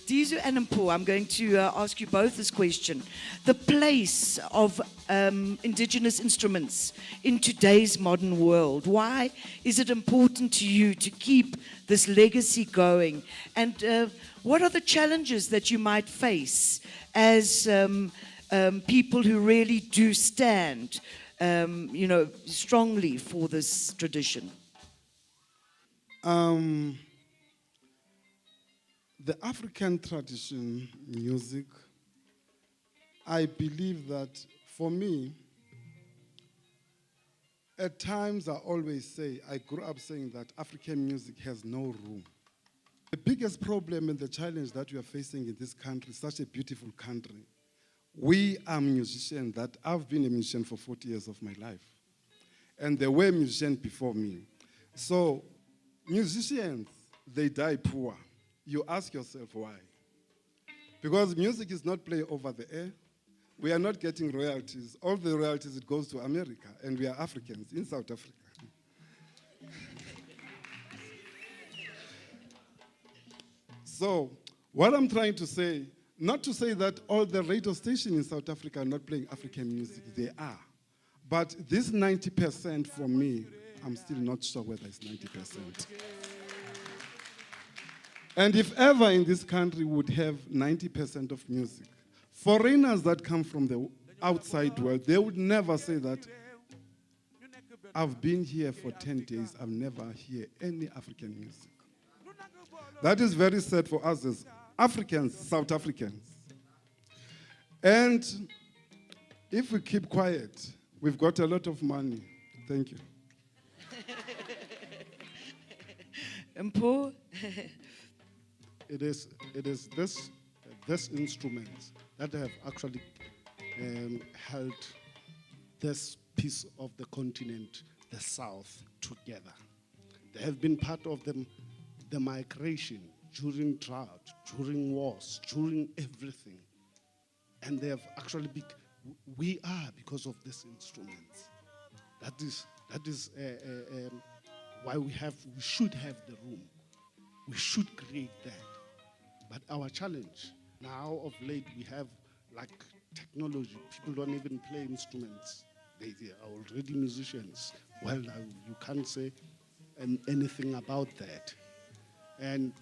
Dizu and Paul, I'm going to ask you both this question. The place of indigenous instruments in today's modern world. Why is it important to you to keep this legacy going? And what are the challenges that you might face as people who really do stand, strongly for this tradition? The African tradition music, I believe that for me, at times I always say, I grew up saying that African music has no room. The biggest problem and the challenge that we are facing in this country, such a beautiful country, we are musicians that I've been a musician for 40 years of my life. And there were musicians before me. So musicians, they die poor. You ask yourself why. Because music is not played over the air. We are not getting royalties. All the royalties, it goes to America, and we are Africans in South Africa. So what I'm trying to say, not to say that all the radio stations in South Africa are not playing African music, they are. But this 90% for me, I'm still not sure whether it's 90%. And if ever in this country would have 90% of music, foreigners that come from the outside world, they would never say that, I've been here for 10 days, I've never heard any African music. That is very sad for us as Africans, South Africans. And if we keep quiet, we've got a lot of money. Thank you. And Paul? It is this instruments that have actually held this piece of the continent, the South, together. They have been part of the migration during drought, during wars, during everything. And they have actually we are because of these instruments. That is why we should have the room. We should create that. But our challenge now of late, we have like technology. People don't even play instruments. They are already musicians. Well, you can't say anything about that. And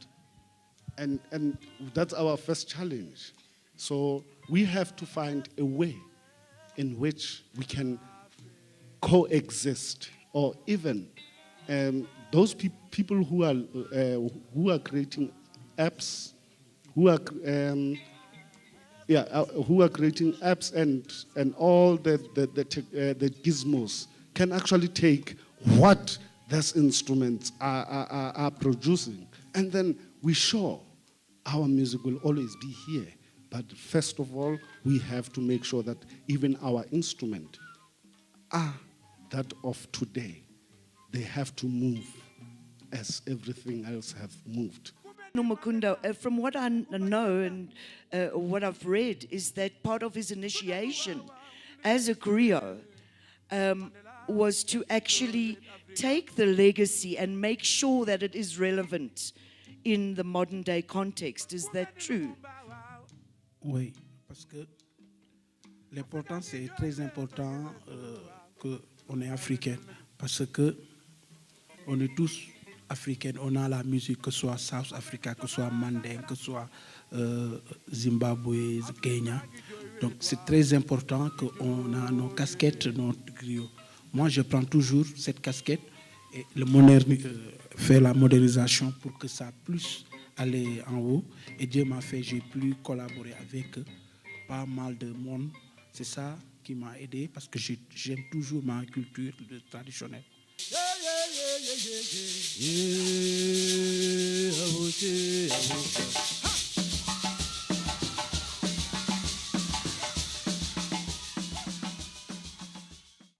that's our first challenge. So we have to find a way in which we can coexist, or even those people who are creating apps, who are creating apps and all the gizmos can actually take what these instruments are producing, and then we sure our music will always be here. But first of all, we have to make sure that even our instruments are that of today. They have to move as everything else have moved. Nomakunda, from what I know and what I've read, is that part of his initiation as a griot was to actually take the legacy and make sure that it is relevant in the modern day context. Is that true? Oui, parce que l'important, c'est très important qu'on est africain, parce que on est tous africains, on a la musique, que ce soit South Africa, que ce soit Manding, que ce soit Zimbabwe, Kenya. Donc c'est très important qu'on a nos casquettes, nos griots. Moi, je prends toujours cette casquette et faire la modernisation pour que ça puisse aller en haut. Et Dieu m'a fait, j'ai pu collaborer avec pas mal de monde. C'est ça qui m'a aidé parce que j'aime toujours ma culture traditionnelle.